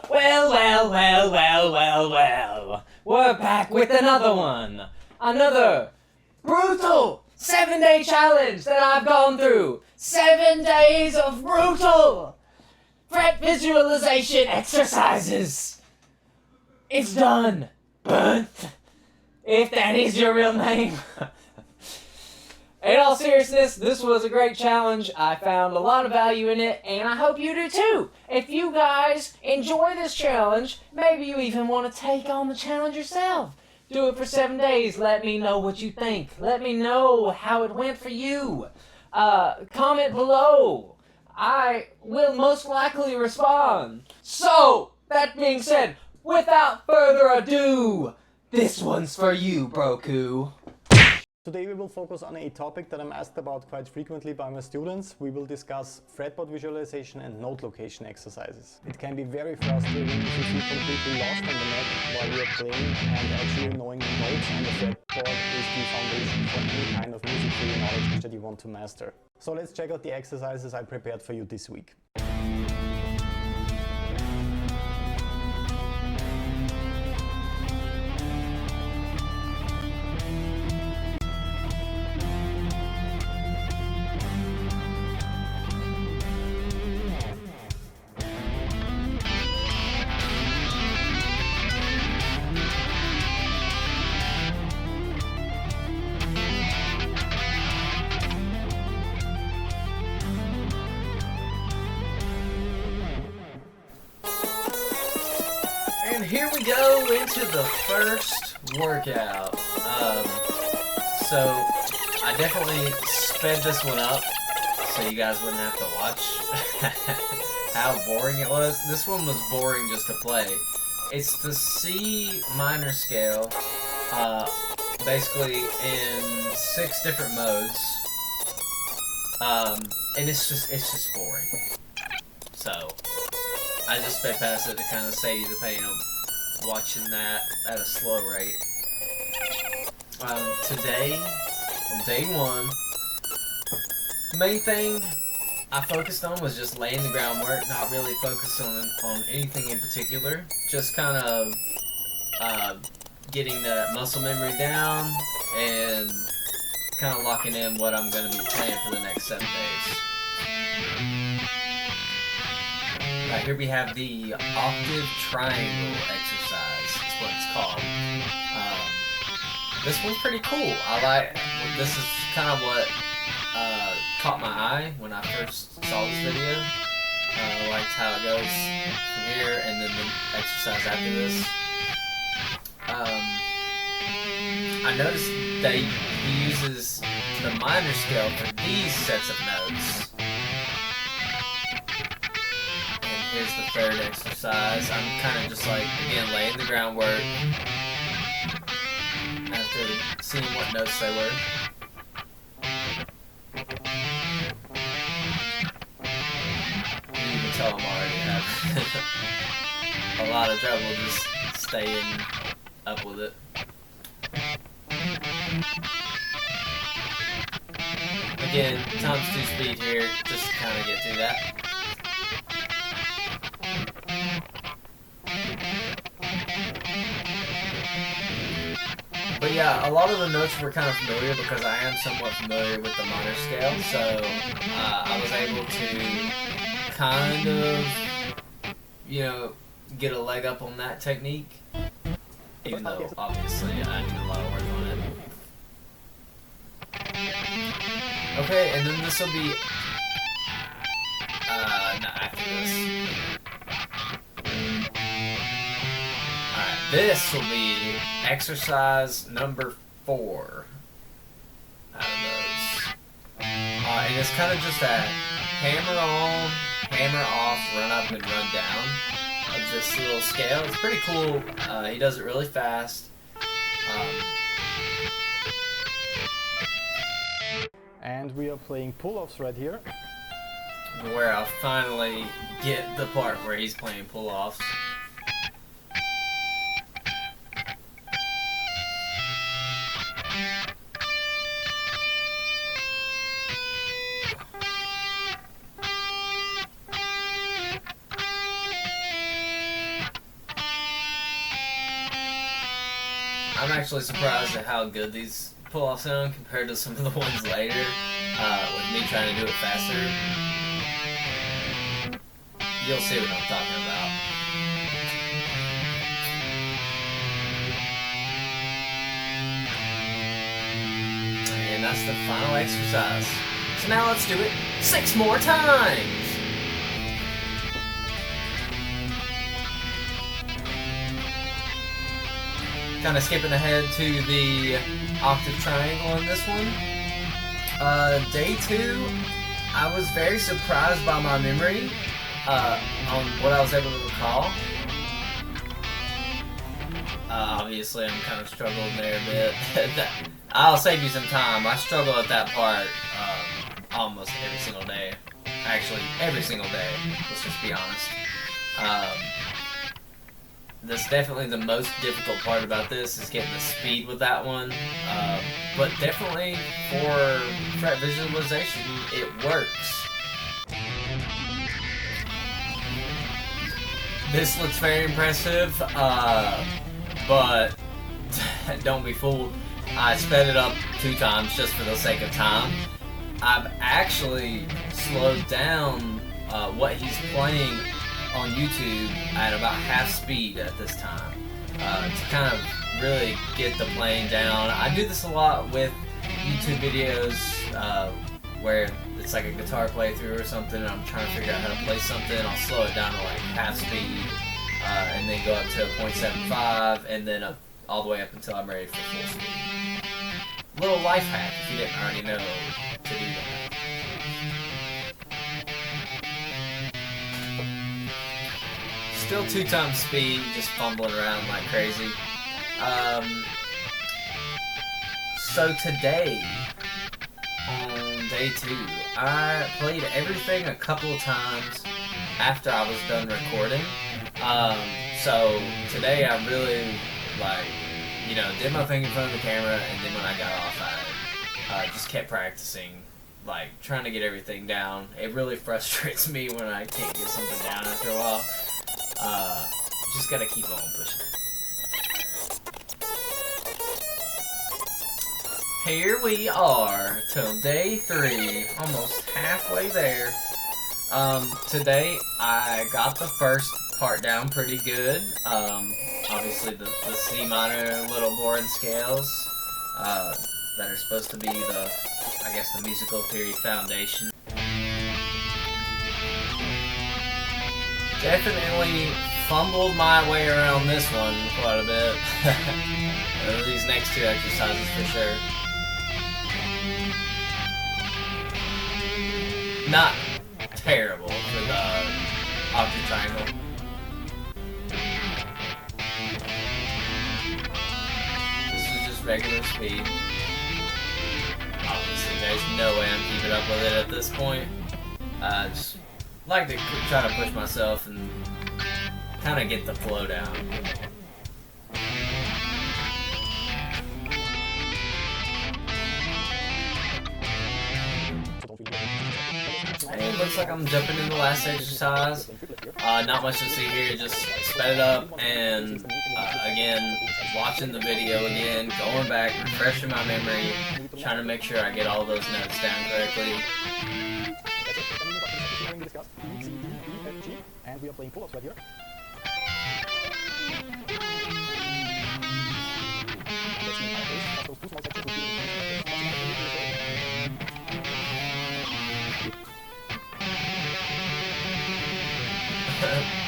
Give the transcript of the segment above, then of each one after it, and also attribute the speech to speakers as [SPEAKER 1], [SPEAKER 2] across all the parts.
[SPEAKER 1] Well. We're back with another one. Another brutal 7-day challenge that I've gone through. 7 days of brutal fret visualization exercises. It's done. Bernth. If that is your real name. In all seriousness, this was a great challenge. I found a lot of value in it, and I hope you do too. If you guys enjoy this challenge, maybe you even want to take on the challenge yourself. Do it for 7 days. Let me know what you think. Let me know how it went for you. Comment below. I will most likely respond. So, that being said, without further ado, this one's for you, Broku.
[SPEAKER 2] Today we will focus on a topic that I'm asked about quite frequently by my students. We will discuss fretboard visualization and note location exercises. It can be very frustrating if you feel completely lost on the map while you're playing, and actually knowing the notes on the fretboard is the foundation for any kind of music theory knowledge that you want to master. So let's check out the exercises I prepared for you this week.
[SPEAKER 1] And here we go into the first workout. So I definitely sped this one up so you guys wouldn't have to watch how boring it was. This one was boring just to play. It's the C minor scale, basically in 6 different modes, and it's just boring. So I just sped past it to kind of save you the pain of watching that at a slow rate. Today, on day 1, the main thing I focused on was just laying the groundwork, not really focused on anything in particular. Just kind of getting that muscle memory down and kind of locking in what I'm going to be playing for the next 7 days. Right, here we have the octave triangle exercise, is what it's called. This one's pretty cool. This is kind of what caught my eye when I first saw this video. I liked how it goes from here and then the exercise after this. I noticed he uses the minor scale for these sets of notes. Here's the third exercise. I'm kind of just like, again, laying the groundwork after seeing what notes they were. You can tell I'm already having a lot of trouble just staying up with it. Again, times 2 speed here, just to kind of get through that. But yeah, a lot of the notes were kind of familiar because I am somewhat familiar with the minor scale, so I was able to kind of, get a leg up on that technique, even though obviously I need a lot of work on it. Okay, and then this will be, after this. This will be exercise number 4 out of those. And it's kind of just that hammer on, hammer off, run up and run down of this little scale. It's pretty cool. He does it really fast.
[SPEAKER 2] And we are playing pull-offs right here.
[SPEAKER 1] Where I'll finally get the part where he's playing pull-offs. I'm actually surprised at how good these pull-offs sound compared to some of the ones later, with me trying to do it faster. You'll see what I'm talking about. And that's the final exercise. So now let's do it 6 more times! Kind of skipping ahead to the octave triangle in this one. Day 2, I was very surprised by my memory on what I was able to recall. Obviously, I'm kind of struggling there a bit. I'll save you some time. I struggle at that part almost every single day. Actually, every single day. Let's just be honest. That's definitely the most difficult part about this, is getting the speed with that one. But definitely for fret visualization, it works. This looks very impressive, but don't be fooled. I sped it up 2 times just for the sake of time. I've actually slowed down what he's playing on YouTube at about half speed at this time, to kind of really get the playing down. I do this a lot with YouTube videos where it's like a guitar playthrough or something and I'm trying to figure out how to play something. I'll slow it down to like half speed and then go up to 0.75 and then all the way up until I'm ready for full speed. Little life hack if you didn't already know to do that. Still 2 times speed, just fumbling around like crazy. So today, on day 2, I played everything a couple of times after I was done recording. So today I really, did my thing in front of the camera, and then when I got off, I just kept practicing, trying to get everything down. It really frustrates me when I can't get something down after a while. Just gotta keep on pushing. Here we are till day 3, almost halfway there. Today I got the first part down pretty good. Obviously the C minor little boring scales that are supposed to be the musical theory foundation. Definitely fumbled my way around this one quite a bit. These next 2 exercises for sure. Not terrible for the octave triangle. This is just regular speed. Obviously there's no way I'm keeping up with it at this point. Just like to try to push myself and kind of get the flow down. And it looks like I'm jumping in the last exercise. Not much to see here, just sped it up and again, watching the video again, going back, refreshing my memory, trying to make sure I get all those notes down correctly.
[SPEAKER 2] And we are playing pull-ups right here.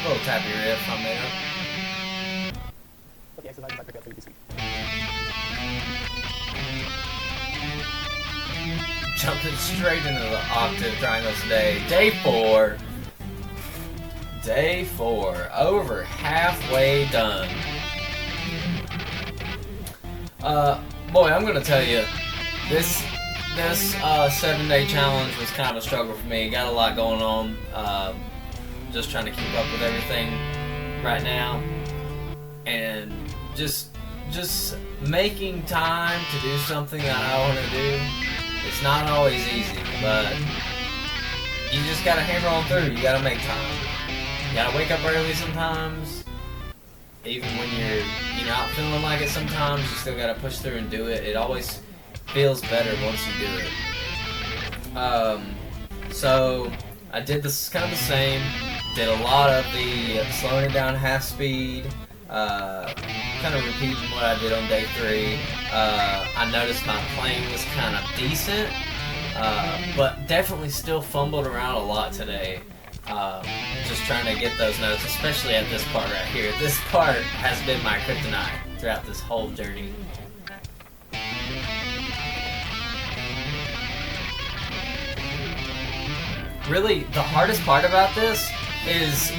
[SPEAKER 1] Little tappy riff on there.
[SPEAKER 2] But the exercises I prepared for you this week.
[SPEAKER 1] Jumping straight into the octave triangle today. Day 4. Day 4. Over halfway done. Boy, I'm gonna tell you, this 7-day challenge was kind of a struggle for me. Got a lot going on. Just trying to keep up with everything right now, and just making time to do something that I want to do. It's not always easy, but you just gotta hammer on through. You gotta make time. You gotta wake up early sometimes. even when you're not feeling like it sometimes, you still gotta push through and do it. It always feels better once you do it. So I did this kind of the same. Did a lot of the slowing it down half speed. Kind of repeating what I did on day 3. I noticed my playing was kind of decent, but definitely still fumbled around a lot today. Just trying to get those notes, especially at this part right here. This part has been my kryptonite throughout this whole journey. Really, the hardest part about this is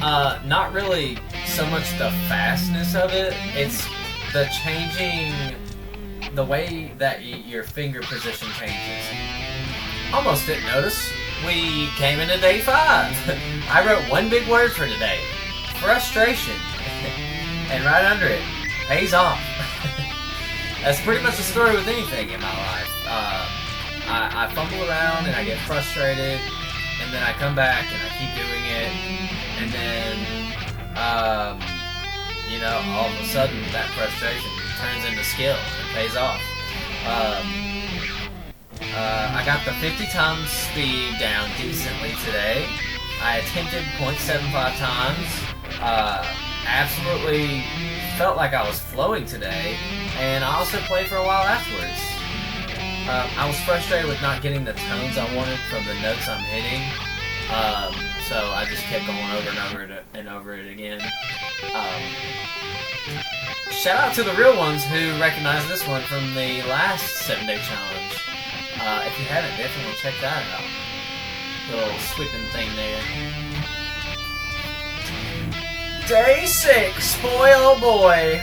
[SPEAKER 1] not really so much the fastness of it, it's the changing, the way that your finger position changes. Almost didn't notice. We came into day 5. I wrote one big word for today: frustration. And right under it, pays off. That's pretty much the story with anything in my life. I fumble around and I get frustrated, and then I come back and I keep doing it, and then all of a sudden that frustration turns into skill and pays off. I got the 50 times speed down decently today. I attempted 0.75 times. Absolutely felt like I was flowing today, and I also played for a while afterwards. I was frustrated with not getting the tones I wanted from the notes I'm hitting, so I just kept going over and over it again. Shout out to the real ones who recognized this one from the last 7-day challenge. If you haven't, definitely check that out. Little sweeping thing there. Day 6, boy oh boy.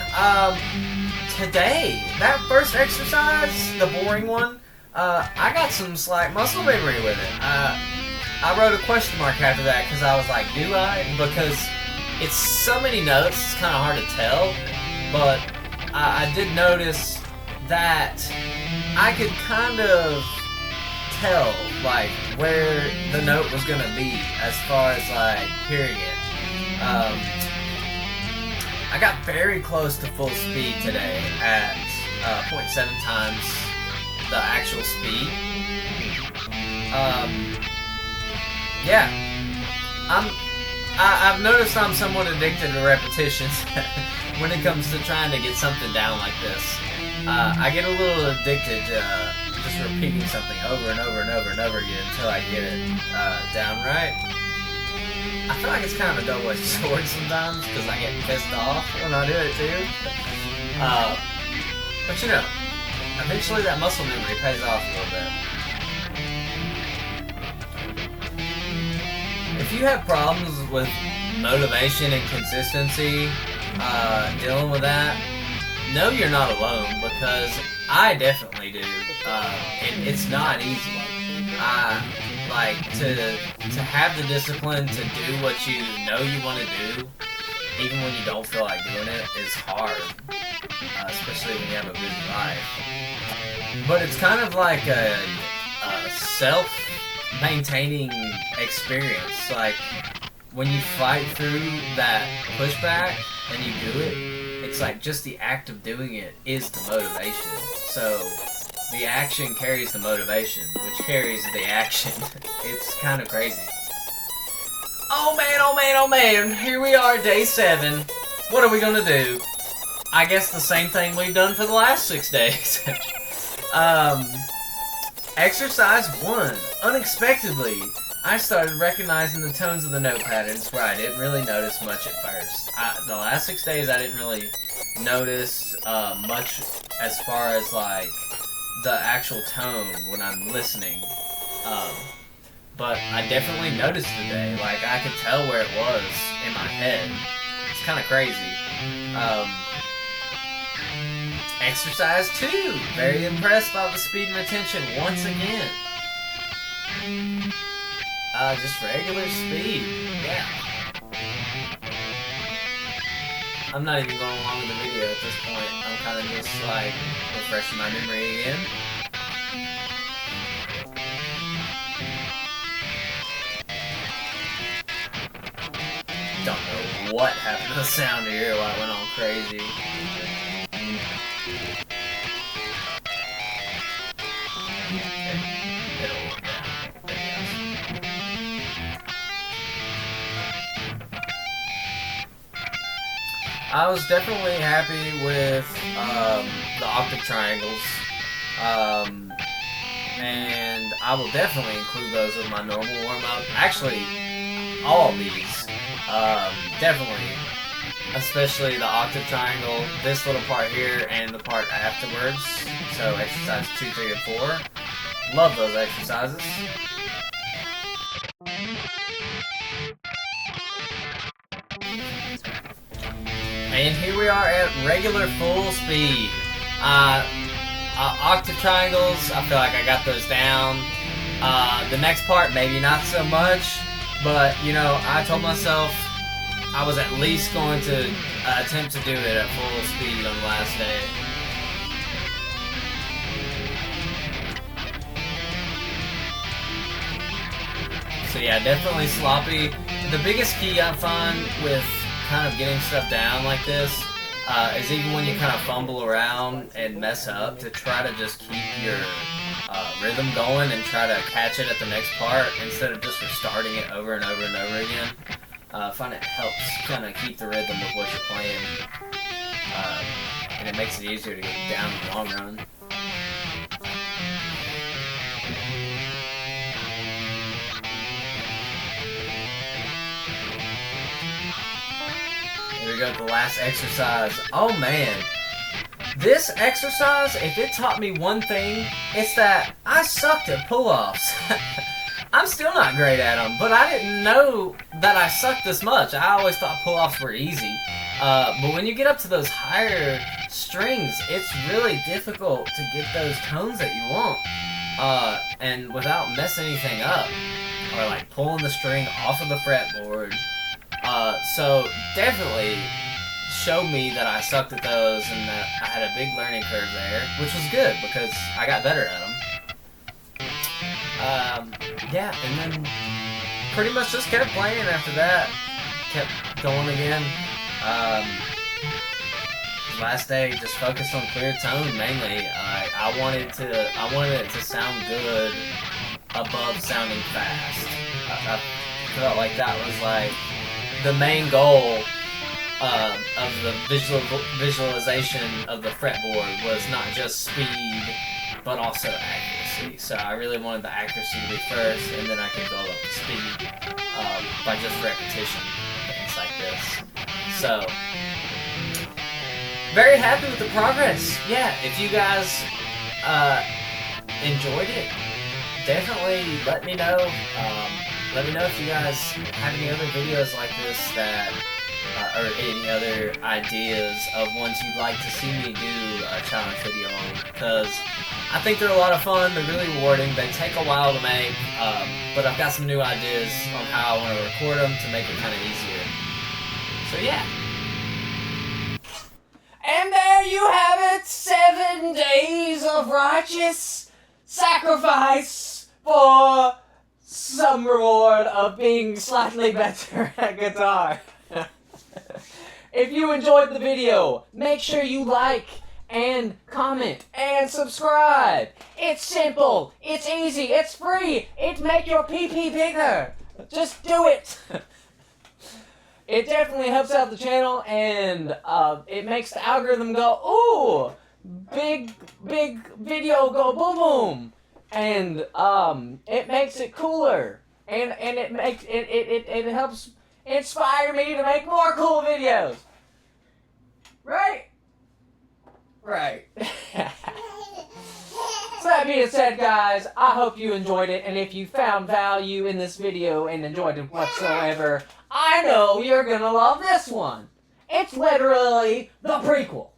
[SPEAKER 1] Today, that first exercise, the boring one, I got some slight muscle memory with it. I wrote a question mark after that because I was like, do I? Because it's so many notes, it's kind of hard to tell, but I did notice that I could kind of tell like where the note was gonna be as far as like hearing it. I got very close to full speed today at 0.7 times the actual speed. Yeah, I've noticed I'm somewhat addicted to repetitions when it comes to trying to get something down like this. I get a little addicted to just repeating something over and over and over and over again until I get it down right. I feel like it's kind of a double-edged sword sometimes because I get pissed off when I do it too. But eventually that muscle memory pays off a little bit. If you have problems with motivation and consistency, dealing with that, know you're not alone, because I definitely do, and it's not easy. To have the discipline to do what you know you want to do, even when you don't feel like doing it, is hard, especially when you have a busy life. But it's kind of like a self-maintaining experience. Like, when you fight through that pushback and you do it, it's like just the act of doing it is the motivation. So the action carries the motivation, which carries the action. It's kind of crazy. Oh man, oh man, oh man. Here we are, day 7. What are we gonna do? I guess the same thing we've done for the last 6 days. Exercise 1. Unexpectedly, I started recognizing the tones of the note patterns where I didn't really notice much at first. The last 6 days I didn't really notice much as far as like the actual tone when I'm listening. But I definitely noticed today. Like, I could tell where it was in my head. It's kind of crazy. Exercise 2. Very impressed by the speed and retention once again. Just regular speed. Yeah. I'm not even going along with the video at this point. I'm kind of just like refreshing my memory again. Don't know what happened to the sound here, why it went all crazy. It'll work out. There it goes. I was definitely happy with the octave triangles. And I will definitely include those in my normal warm-up. Actually, all of these. Definitely. Especially the octave triangle, this little part here, and the part afterwards. So exercise 2, 3, and 4. Love those exercises. And here we are at regular full speed. Octave triangles, I feel like I got those down. The next part, maybe not so much, but you know, I told myself I was at least going to attempt to do it at full speed on the last day. So yeah, definitely sloppy. The biggest key I find with kind of getting stuff down like this is even when you kind of fumble around and mess up, to try to just keep your rhythm going and try to catch it at the next part instead of just restarting it over and over and over again. I find it helps kind of keep the rhythm of what you're playing, and it makes it easier to get down in the long run. Here we go, the last exercise. Oh man, this exercise, if it taught me one thing, it's that I sucked at pull-offs. I'm still not great at them, but I didn't know that I sucked this much. I always thought pull-offs were easy. But when you get up to those higher strings, it's really difficult to get those tones that you want. And without messing anything up, or like pulling the string off of the fretboard. So definitely showed me that I sucked at those and that I had a big learning curve there, which was good because I got better at them. Yeah, and then pretty much just kept playing after that. Kept going again. Last day just focused on clear tone mainly. I wanted it to sound good above sounding fast. I felt like that was like the main goal of the visualization of the fretboard, was not just speed but also accuracy. So I really wanted the accuracy to be first, and then I could build up the speed by just repetition, things like this. So very happy with the progress. Yeah, if you guys enjoyed it, definitely let me know. Let me know if you guys have any other videos like this that, or any other ideas of ones you'd like to see me do a challenge video on, because I think they're a lot of fun, they're really rewarding, they take a while to make, but I've got some new ideas on how I want to record them to make it kind of easier. So yeah. And there you have it, 7 days of righteous sacrifice for some reward of being slightly better at guitar. If you enjoyed the video, make sure you like and comment and subscribe. It's simple, it's easy, it's free, it makes your pee-pee bigger. Just do it. It definitely helps out the channel, and it makes the algorithm go, ooh, big video go boom boom. And it makes it cooler, and it helps inspire me to make more cool videos. Right? Right. So that being said, guys, I hope you enjoyed it, and if you found value in this video and enjoyed it whatsoever, I know you're gonna love this one. It's literally the prequel.